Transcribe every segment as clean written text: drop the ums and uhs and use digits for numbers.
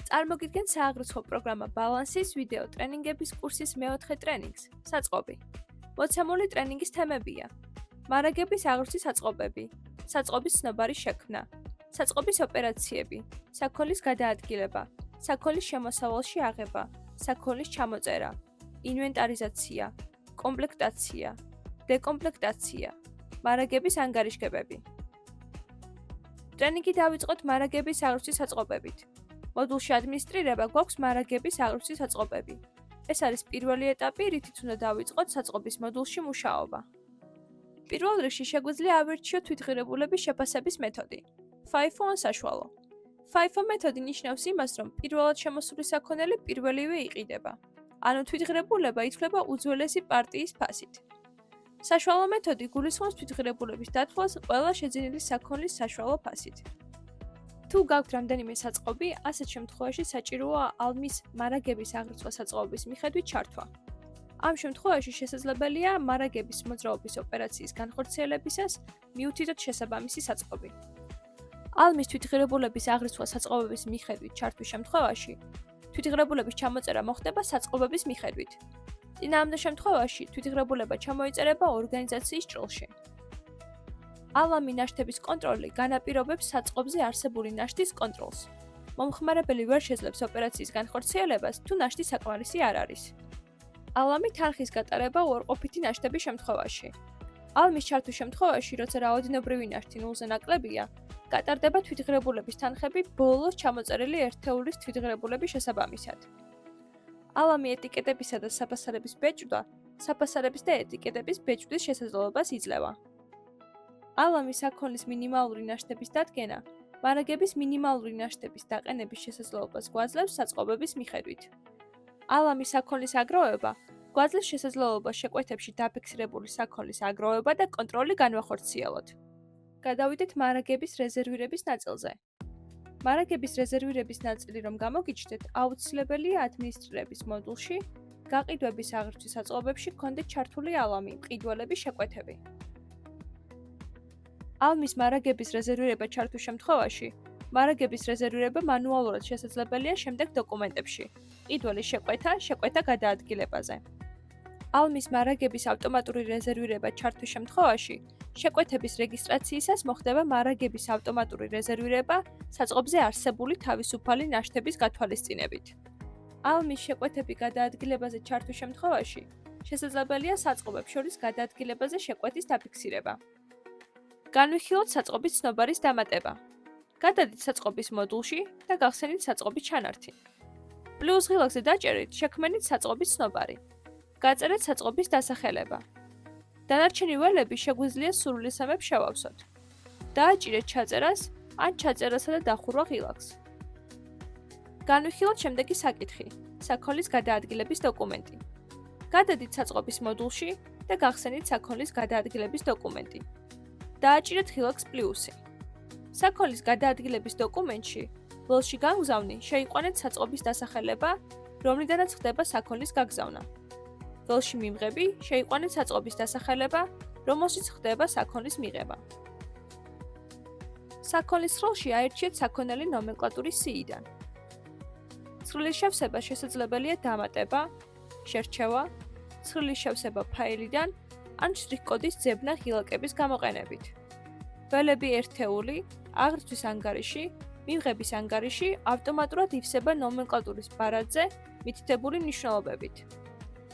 წარმოგიდგენთ სააღრიცხვო პროგრამა ბალანსის ვიდეო ტრენინგების კურსის მეოთხე ტრენინგს, საწყობი. მოცემული ტრენინგის თემებია: მარაგების აღრუცის საწყობები, საწყობის ცნობარი შექმნა, საწყობის ოპერაციები, საქონლის გადაადგილება, საქონლის შემოსავალში აღება, საქონლის ჩამოწერა, ინვენტარიზაცია, კომპლექტაცია, დეკომპლექტაცია, მარაგების ანგარიშგებები. ტრენინგი დავიწყოთ მარაგების აღრუცის საწყობებით. მოდულში ადმინისტრირება გვაქვს მარაგების აღრუცის საწყობები. ეს არის პირველი ეტაპი, რითიც უნდა დავიწყოთ საწყობის მოდულში მუშაობა. პირველ რიგში შეგვიძლია ავირჩიოთ თვითღირებულების შეფასების მეთოდი. FIFO ან საშუალო. FIFO მეთოდი ნიშნავს იმას, რომ პირველად შემოსული საქონელი პირველივე იყიდება. ანუ თვითღირებულება ითვლება უძველესი პარტიის ფასით. საშუალო მეთოდი გულისხმობს თვითღირებულების დათვლას ყველა შეძენილი საქონლის საშუალო ფასით. თუ გაქვთ რამდენიმე საწყობი, ასეთ შემთხვევაში საჭიროა ალმის მარაგების აღრიცხვა საწყობების მიხედვით ჩართვა. ამ შემთხვევაში შესაძლებელია მარაგების მოძრაობის ოპერაციის განხორციელებისას მიუთითოთ შესაბამისი საწყობი. ალმის თვითღირებულების აღრიცხვა საწყობების მიხედვით ჩართვის შემთხვევაში, თვითღირებულების ჩამოწერა მოხდება საწყობების მიხედვით. წინააღმდეგ შემთხვევაში თვითღირებულება ჩამოიწერება ორგანიზაციის ჭრილში. ალამი ნაშთების კონტროლი განაპირობებს საწყობზე არსებული ნაშთის კონტროლს. მომხმარებელი ვერ შეძლებს ოპერაციის განხორციელებას, თუ ნაშთი საკმარისი არ არის. ალამი თანხის გატარება უარყოფითი ნაშთების შემთხვევაში. ალმის ჩართვის შემთხვევაში, როცა რაოდენობრივი ნაშთი ნულზე ნაკლებია, გატარდება თვითღირებულების თანხები ბოლოს ჩამოწერილი ერთეულის თვითღირებულების შესაბამისად. ალამი ეტიკეტებისა და საფასარების ბეჭვდა, საფასარების და ეტიკეტების ბეჭვდის შესაძლებლობას იძლევა. ალამი საქონლის მინიმალური ნაშთების დადგენა, მარაგების მინიმალური ნაშთების დაყენების შესაძლებლობას გვაძლევს საწყობების მიხედვით. ალამი საქონლის აგროვება გვაძლევს შესაძლებლობას შეკვეთებში დაფიქსირებული საქონლის აგროვება და კონტროლი განვახორციელოთ. გადავიდეთ მარაგების რეზერვირების ნაწილზე. მარაგების რეზერვირების ნაწილი რომ გამოგიჩნდეთ, აუცილებელია ადმინისტრირების მოდულში გაყიდვების აღრიცხვის საწყობებში გქონდეთ ჩართული ალამი, მყიდველების შეკვეთები. ალმის მარაგების რეზერვირება ჩართვის შემთხვევაში, მარაგების რეზერვირება მანუალურად შესაძლებელია შემდეგ დოკუმენტებში: მყიდველის შეკვეთა გადაადგილებაზე. ალმის მარაგების ავტომატური რეზერვირება ჩართვის შემთხვევაში, შეკვეთების რეგისტრაციისას მოხდება მარაგების ავტომატური რეზერვირება საწყობზე არსებული თავისუფალი ნაშთების გათვალისწინებით. ალმის შეკვეთები გადაადგილებაზე ჩართვის შემთხვევაში, შესაძლებელია საწყობებს შორის გადაადგილებაზე შეკვეთის დაფიქსირება. განვიხილოთ საწყობის ცნობარის დამატება. გადადით საწყობის მოდულში და გახსენით საწყობის ჩანართი. პლუს ღილაკზე დაჭერით შექმენით საწყობის ცნობარი. გაწერეთ საწყობის დასახელება. დანარჩენი ველები შეგვიძლია სურვილისამებრ შევავსოთ. დააჭირეთ ჩაწერას ან ჩაწერასა და დახურვა ღილაკს. განვიხილოთ შემდეგი საკითხი: საქონლის გადაადგილების დოკუმენტი. გადადით საწყობის მოდულში და გახსენით საქონლის გადაადგილების დოკუმენტი. დააჭირეთ ღილაკს პლუსი. საქონლის გადაადგილების დოკუმენტში ველში გამგზავნი შეიყვანეთ საწყობის დასახელება, რომლიდანაც ხდება საქონლის გაგზავნა. ველში მიმღები შეიყვანეთ საწყობის დასახელება, რომელშიც ხდება საქონლის მიღება. საქონლის სროლში აირჩიეთ საქონელი ნომენკლატურის სიიდან. ცხრილის შევსება შესაძლებელია დამატება, შერჩევა, ცხრილის შევსება ფაილიდან ან შტრიხ-კოდის ძებნა ღილაკების გამოყენებით. ველები ერთეული, აღრიცხვის ანგარიში, მიღების ანგარიში ავტომატურად ივსება ნომენკლატურის ბარათზე მითითებული მნიშვნელობებით.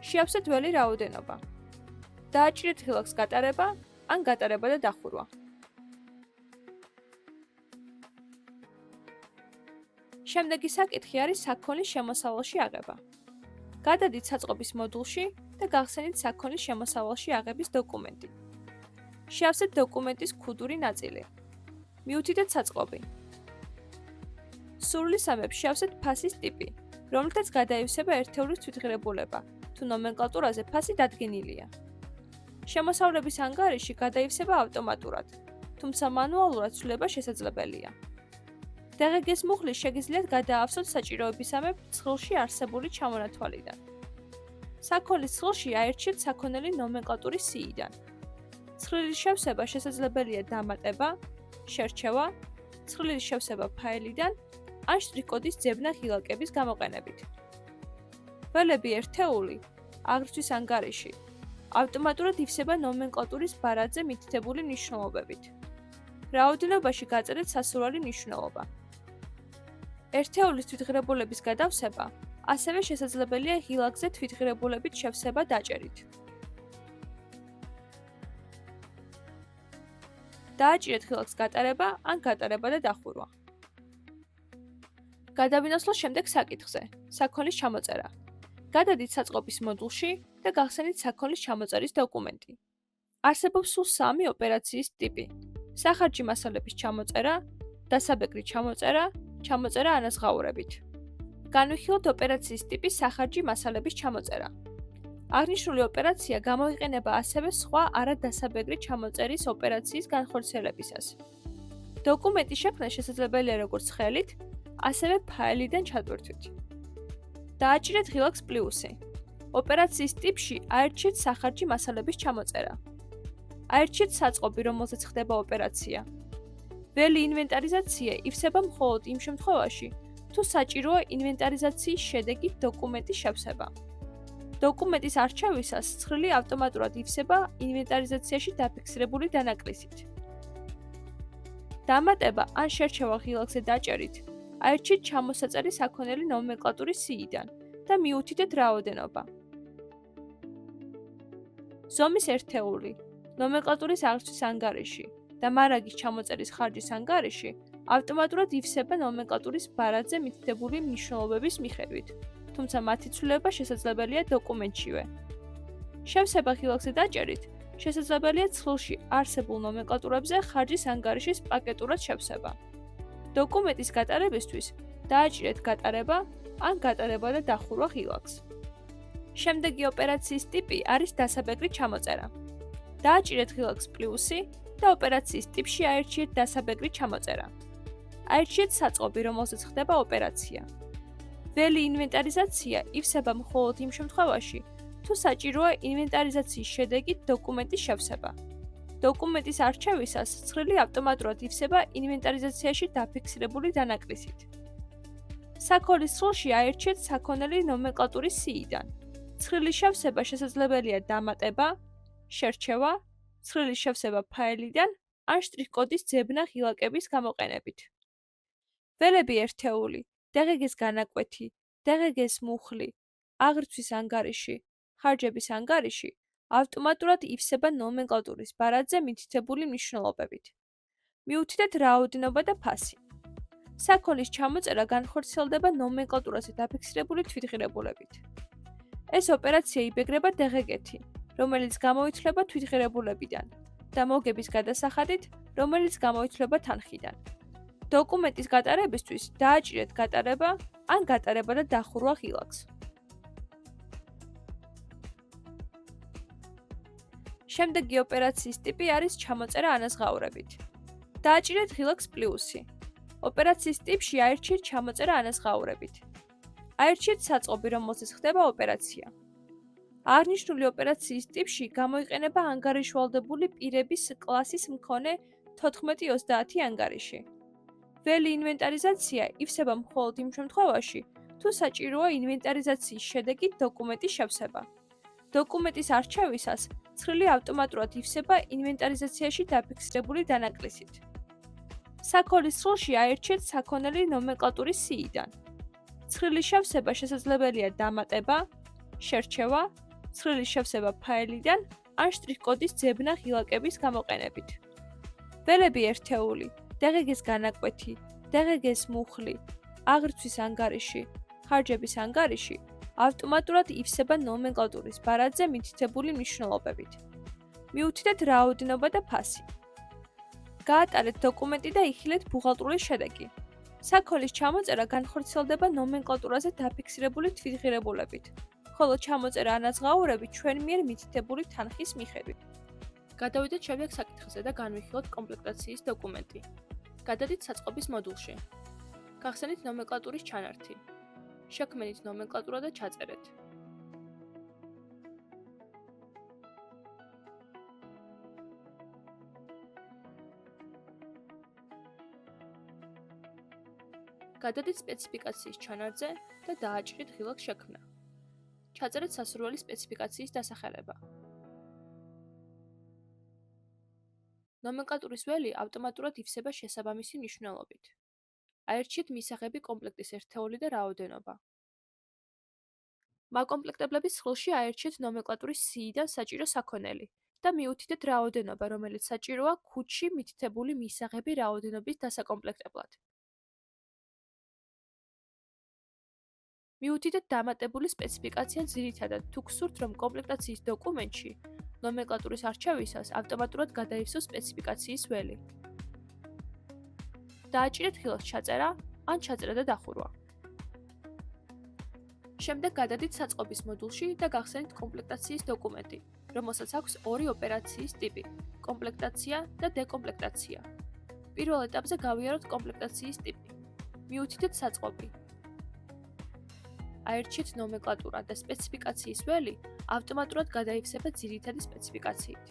შეავსეთ ველი რაოდენობა. დააჭირეთ ღილაკს გატარება ან გატარება და დახურვა. შემდეგი საკითხი არის საქონლის შემოსავალში აღება. გადადით საწყობის მოდულში და გახსენით საქონლის შემოსავალში აღების დოკუმენტი. შეავსეთ დოკუმენტის ქუდური ნაწილი. მიუთითეთ საწყობი. სურვილისამებრ შეავსეთ ფასის ტიპი, რომლითაც გადაივსება ერთეულის თვითღირებულება, თუ ნომენკლატურაზე ფასი დადგენილია. შემოსავლების ანგარიში გადაივსება ავტომატურად, თუმცა მანუალურად ცვლილება შესაძლებელია. დღგ-ს მუხლი შეგიძლიათ გადაავსოთ საჭიროებისამებრ ცხრილში არსებული ჩამონათვალიდან. საქონლის ცხრილში აირჩიეთ საქონელი ნომენკლატურის სიიდან. ცხრილის შევსება შესაძლებელია დამატება, შერჩევა, ცხრილის შევსება ფაილიდან ან შტრიქ-კოდის ძებნა ღილაკების გამოყენებით. ველები ერთეული, აღრიცხვის ანგარიში, ავტომატურად ივსება ნომენკლატურის ბარათზე მითითებული მნიშვნელობებით. რაოდენობაში გაწერეთ სასურველი მნიშვნელობა. ერთეულის თვითღირებულების გადავსება ასევე შესაძლებელია ღილაკზე თვითღირებულებით შევსება დაჭერით. დააჭირეთ ღილაკს გატარება ან გატარება და დახურვა. გადავინაცვლოთ შემდეგ საკითხზე, საქონლის ჩამოწერა. გადადით საწყობის მოდულში და გახსენით საქონლის ჩამოწერის დოკუმენტი. არსებობს სულ 3 ოპერაციის ტიპი: სახარჯი მასალების ჩამოწერა, დასაბეგრი ჩამოწერა, ჩამოწერა ანაზღაურებით. განვიხილოთ ოპერაციის ტიპი სახარჯი მასალების ჩამოწერა. აღნიშნული ოპერაცია გამოიყენება ასევე სხვა არადასაბეგრი ჩამოწერის ოპერაციის განხორციელებისას. დოკუმენტის შექმნა შესაძლებელია როგორც ხელით, ასევე ფაილიდან ჩატვირთვით. დააჭირეთ ღილაკს პლუსი. ოპერაციის ტიპში აირჩიეთ სახარჯი მასალების ჩამოწერა. აირჩიეთ საწყობი, რომელზეც ხდება ოპერაცია. ველი ინვენტარიზაცია ივსება მხოლოდ იმ შემთხვევაში, თუ საჭიროა ინვენტარიზაციის შედეგით დოკუმენტის შევსება. დოკუმენტის არჩევისას ცხრილი ავტომატურად ივსება ინვენტარიზაციაში დაფიქსირებული დანაკლისით. დამატება ან შერჩევა ღილაკზე დაჭერით აირჩიეთ ჩამოსაწერი საქონელი ნომენკლატურის სიიდან და მიუთითეთ რაოდენობა. ზომის ერთეული, ნომენკლატურის აღრიცხვის ანგარიში და მარაგის ჩამოწერის ხარჯის ანგარიში ავტომატურად ივსება ნომენკლატურის ბარათზე მითითებული მნიშვნელობების მიხედვით, თუმცა მათი ცვლილება შესაძლებელია დოკუმენტშივე. შევსება ღილაკზე დაჭერით შესაძლებელია ცხრილში არსებულ ნომენკლატურებზე ხარჯის ანგარიშის პაკეტურად შევსება. დოკუმენტის გატარებისთვის დააჭირეთ გატარება ან გატარება და დახურვა ღილაკს. შემდეგი ოპერაციის ტიპი არის დასაბეგრი ჩამოწერა. დააჭირეთ ღილაკს პლუსი და ოპერაციის ტიპში აირჩიეთ დასაბეგრი ჩამოწერა. აირჩიეთ საწყობი, რომელზეც ხდება ოპერაცია. ველი ინვენტარიზაცია ივსება მხოლოდ იმ შემთხვევაში, თუ საჭიროა ინვენტარიზაციის შედეგით დოკუმენტის შევსება. დოკუმენტის არჩევისას ცხრილი ავტომატურად ივსება ინვენტარიზაციაში დაფიქსირებული დანაკლისით. საქონლის სრულში აირჩიეთ საქონელი ნომენკლატურის სიიდან. ცხრილის შევსება შესაძლებელია დამატება, შერჩევა, ცხრილის შევსება ფაილიდან ან შტრიქ-კოდის ძებნა ღილაკების გამოყენებით. ველები ერთეული, დღგ-ს განაკვეთი, დღგ-ს მუხლი, აღრიცხვის ანგარიში, ხარჯების ანგარიში ავტომატურად ივსება ნომენკლატურის ბარათზე მითითებული მნიშვნელობებით. მიუთითეთ რაოდენობა და ფასი. საქონლის ჩამოწერა განხორციელდება ნომენკლატურაზე დაფიქსირებული თვითღირებულებით. ეს ოპერაცია იბეგრება დღგ-ით, რომელიც გამოითვლება თვითღირებულებიდან და მოგების გადასახადით, რომელიც გამოითვლება თანხიდან. დოკუმენტის გატარებისთვის დააჭირეთ გატარება ან გატარება და დახურვა ღილაკს. შემდეგი ოპერაციის ტიპი არის ჩამოწერა ანაზღაურებით. დააჭირეთ ღილაკს პლუსი. ოპერაციის ტიპში აირჩიეთ ჩამოწერა ანაზღაურებით. აირჩიეთ საწყობი, რომელზეც ხდება ოპერაცია. აღნიშნული ოპერაციის ტიპში გამოიყენება ანგარიშვალდებული პირების კლასის მქონე 1430 ანგარიში. ველი ინვენტარიზაცია ივსება მხოლოდ იმ შემთხვევაში, თუ საჭიროა ინვენტარიზაციის შედეგით დოკუმენტის შევსება. დოკუმენტის არჩევისას ცხრილი ავტომატურად ივსება ინვენტარიზაციაში დაფიქსირებული დანაკლისით. საქონლის სრულში აირჩიეთ საქონელი ნომენკლატურის სიიდან. ცხრილის შევსება შესაძლებელია დამატება, შერჩევა, ცხრილის შევსება ფაილიდან ან შტრიქ-კოდის ძებნა ღილაკების გამოყენებით. ველები ერთეული, დღგ-ს განაკვეთი, დღგ-ს მუხლი, აღრიცხვის ანგარიში, ხარჯების ანგარიში ავტომატურად ივსება ნომენკლატურის ბარათზე მითითებული მნიშვნელობებით. მიუთითეთ რაოდენობა და ფასი. გაატარეთ დოკუმენტი და იხილეთ ბუღალტრული შედეგი. საქონლის ჩამოწერა განხორციელდება ნომენკლატურაზე დაფიქსირებული თვითღირებულებით, ხოლო ჩამოწერა ანაზღაურებით ჩვენ მიერ მითითებული თანხის მიხედვით. გადავიდეთ შემდეგ საკითხზე და განვიხილოთ კომპლექტაციის დოკუმენტი. გადადით საწყობის მოდულში. გახსენით ნომენკლატურის ჩანართი. შექმნით ნომენკლატურა და ჩაწერეთ. გადადით სპეციფიკაციის ჩანარძე და დააჭრით ღილაკს შექმნა. ჩაწერეთ სასურველი სპეციფიკაციის დასახელება. ნომენკლატურის ველი ავტომატურად ივსება შესაბამისი მნიშვნელობით. აირჩიეთ მისაღები კომპლექტის ერთეული და რაოდენობა. მაკომპლექტებლების სხლში აირჩიეთ ნომენკლატურის სიიდან საჭირო საქონელი და მიუთითეთ რაოდენობა, რომელიც საჭიროა ქუდში მითითებული მისაღები რაოდენობის დასაკომპლექტებლად. მიუთითეთ დამატებული სპეციფიკაცია ძირითადად, თუ გსურთ, რომ კომპლექტაციის დოკუმენტში ნომენკლატურის არჩევისას ავტომატურად გადაივსოს სპეციფიკაციის ველი. დააჭირეთ ღილაკს ჩაწერა ან ჩაწერა და დახურვა. შემდეგ გადადით საწყობის მოდულში და გახსენით კომპლექტაციის დოკუმენტი, რომელსაც აქვს ორი ოპერაციის ტიპი: კომპლექტაცია და დეკომპლექტაცია. პირველ ეტაპზე გავიაროთ კომპლექტაციის ტიპი. მიუთითეთ საწყობი. აირჩიეთ ნომენკლატურა და სპეციფიკაციის ველი ავტომატურად გადაივსება ძირითადი სპეციფიკაციით.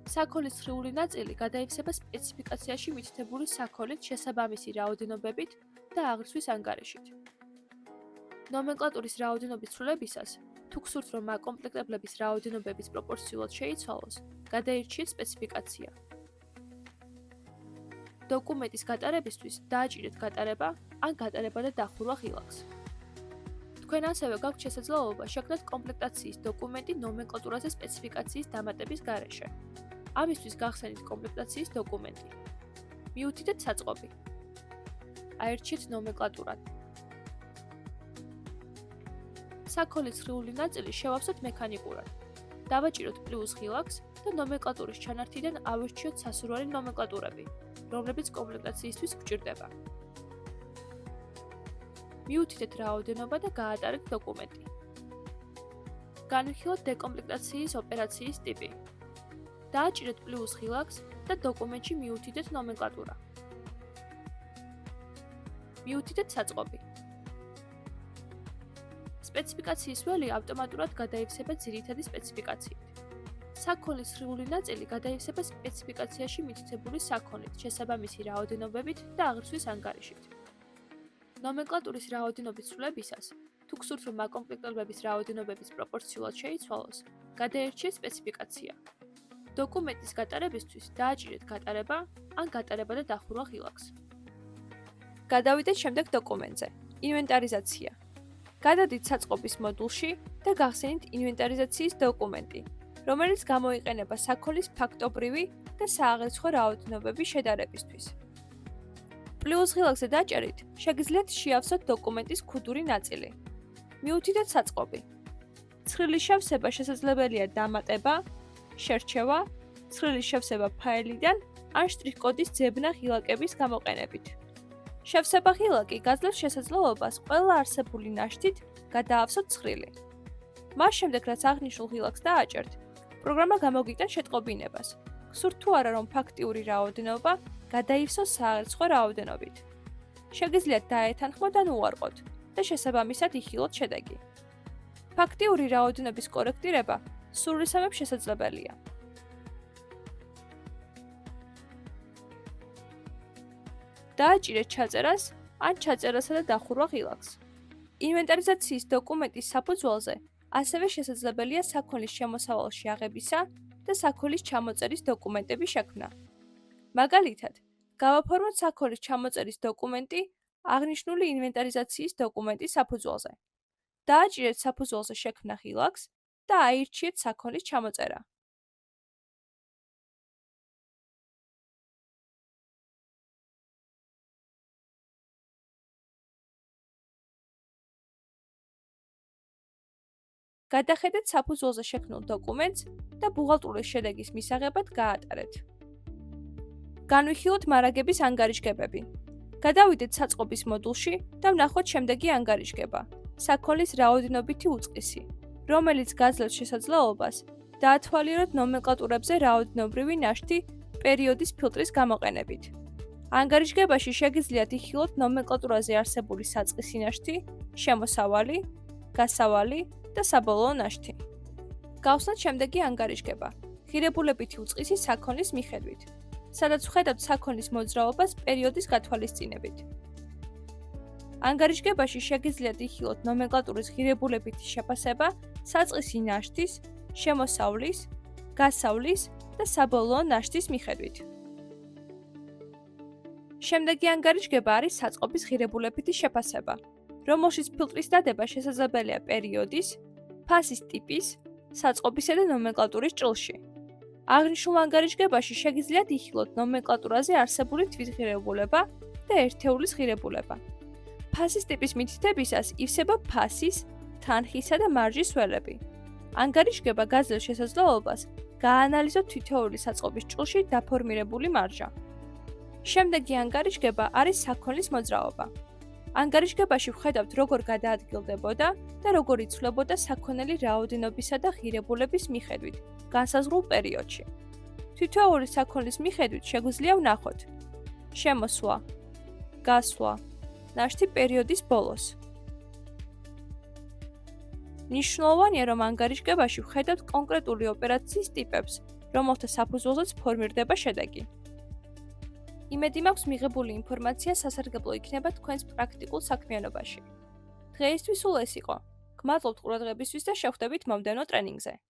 საქონლის სხეული ნაწილი გადაივსება სპეციფიკაციაში მითითებული საქონლით შესაბამისი რაოდენობებით და აღრიცხვის ანგარიშით. ნომენკლატურის რაოდენობის ცვლილებისას, თუ გსურთ, რომ მაკომპლექტებლების რაოდენობების პროპორციულად შეიცვალოს, გადაირჩიეთ სპეციფიკაცია. დოკუმენტის გატარებისთვის დააჭირეთ გატარება ან გატარება და დახურვა ღილაკს. თქვენ ასევე გაქვთ შესაძლებლობა შექმნათ კომპლექტაციის დოკუმენტი ნომენკლატურაზე სპეციფიკაციის დამატების გარეშე. ამისთვის გახსენით კომპლექტაციის დოკუმენტი. მიუთითეთ საწყობი. აირჩიეთ ნომენკლატურა. საქონლის სხეული ნაწილი შევავსოთ მექანიკურად. დავაჭიროთ პლუს ღილაკს და ნომენკლატურის ჩანართიდან ავირჩიოთ სასურველი ნომენკლატურები, რომლებიც კომპლექტაციისთვის გვჭირდება. მიუთითეთ რაოდენობა და გაატარეთ დოკუმენტი. განვიხილოთ დეკომპლექტაციის ოპერაციის ტიპი. დააჭირეთ პლუს ღილაკს და დოკუმენტში მიუთითეთ ნომენკლატურა. მიუთითეთ საწყობი. სპეციფიკაციის ველი ავტომატურად გადაივსება ძირითადი სპეციფიკაციით. საქონლის სხეული ნაწილი გადაივსება სპეციფიკაციაში მითითებული საქონლით, შესაბამისი რაოდენობებით და აღრიცხვის ანგარიშით. ნომენკლატურის რაოდენობის ცვლილებისას, თუ გსურთ, რომ მაკომპლექტებლების რაოდენობების პროპორციულად შეიცვალოს, გადაირჩიეთ სპეციფიკაცია. დოკუმენტის გატარებისთვის დააჭირეთ გატარება ან გატარება და დახურვა ღილაკს. გადავიდეთ შემდეგ დოკუმენტზე. ინვენტარიზაცია. გადადით საწყობის მოდულში და გახსენით ინვენტარიზაციის დოკუმენტი, რომელიც გამოიყენება საქონლის ფაქტობრივი და სააღრიცხვო რაოდენობების შედარებისთვის. პლუს ღილაკზე დაჭერით, შეგიძლიათ შეავსოთ დოკუმენტის ქუდური ნაწილი. მიუთითეთ საწყობი. ცხრილის შევსება შესაძლებელია დამატება, შერჩევა, ცხრილის შევსება ფაილიდან ან შტრიხ-კოდის ძებნა ღილაკების გამოყენებით. შევსება ღილაკი გაძლევს შესაძლებლობას ყველა არსებული ნაშთით გადაავსოთ ცხრილი. მას შემდეგ, რაც აღნიშნულ ღილაკს დააჭერთ, პროგრამა გამოგიტან შეტყობინებას. გსურთ თუ არა, რომ ფაქტიური რაოდენობა გადაივსოს სააღრიცხვო რაოდენობით. შეგიძლიათ დაეთანხმოთ ან უარყოთ და შესაბამისად იხილოთ შედეგი. ფაქტიური რაოდენობის კორექტირება სრულისამებრ შესაძლებელია. დააჭირეთ ჩაწერას ან ჩაწერასა და დახურვა ღილაკს. ინვენტარიზაციის დოკუმენტის საფუძველზე ასევე შესაძლებელია საქონლის შემოსავალში აღებისა და საქონლის ჩამოწერის დოკუმენტები შექმნა. მაგალითად, გავაფორმოთ საქონლის ჩამოწერის დოკუმენტი აღნიშნული ინვენტარიზაციის დოკუმენტის საფუძველზე. დააჭირეთ საფუძველზე შექმნა ღილაკს და აირჩიეთ საქონლის ჩამოწერა. გადახედეთ საფუძველზე შექმნილ დოკუმენტს და ბუღალტრული შედეგის მისაღებად გაატარეთ. განვიხილოთ მარაგების ანგარიშგებები. გადავიდეთ საწყობის მოდულში და ვნახოთ შემდეგი ანგარიშგება: საქონლის რაოდენობითი უწყისი, რომელიც გაძლევს შესაძლებლობას დაათვალიეროთ ნომენკლატურებზე რაოდენობრივი ნაშთი პერიოდის ფილტრის გამოყენებით. ანგარიშგებაში შეგიძლიათ იხილოთ ნომენკლატურაზე არსებული საწყისი ნაშთი, შემოსავალი, გასავალი და საბოლოო ნაშთი. გავხსნათ შემდეგი ანგარიშგება: ღირებულებითი უწყისი საქონლის მიხედვით, სადაც ვხედავთ საქონლის მოძრაობას პერიოდის გათვალისწინებით. ანგარიშგებაში შეგიძლიათ იხილოთ ნომენკლატურის ღირებულებითი შეფასება საწყისი ნაშთის, შემოსავლის, გასავლის და საბოლოო ნაშთის მიხედვით. შემდეგი ანგარიშგება არის საწყობის ღირებულებითი შეფასება, რომელშიც ფილტრის დადება შესაძლებელია პერიოდის, ფასის ტიპის, საწყობისა და ნომენკლატურის ჭრილში. აღნიშნულ ანგარიშგებაში შეგიძლიათ იხილოთ ნომენკლატურაზე არსებული თვითღირებულება და ერთეულის ღირებულება. ფასის ტიპის მითითებისას ივსება ფასის, თანხისა და მარჟის ველები. ანგარიშგება გაძლევს შესაძლებლობას გააანალიზოთ თითოეული საწყობის ჭრილში დაფორმირებული მარჟა. შემდეგი ანგარიშგება არის საქონლის მოძრაობა. ანგარიშგებაში ვხედავთ როგორ გადაადგილდებოდა და როგორ იცვლებოდა საქონელი რაოდენობისა და ღირებულების მიხედვით განსაზღვრულ პერიოდში. თითოეული საქონლის მიხედვით შეგვიძლია ვნახოთ შემოსვლა, გასვლა, ნაშთი პერიოდის ბოლოს. მნიშვნელოვანია, რომ ანგარიშგებაში ვხედავთ კონკრეტული ოპერაციის ტიპებს, რომელთა საფუძველზეც ფორმირდება შედეგი. იმედი მაქვს მიღებული ინფორმაცია სასარგებლო იქნება თქვენს პრაქტიკულ საქმიანობაში. დღეისთვის სულ ეს იყო. გმადლობთ ყურადღებისთვის და შევხვდებით მომდევნო ტრენინგზე.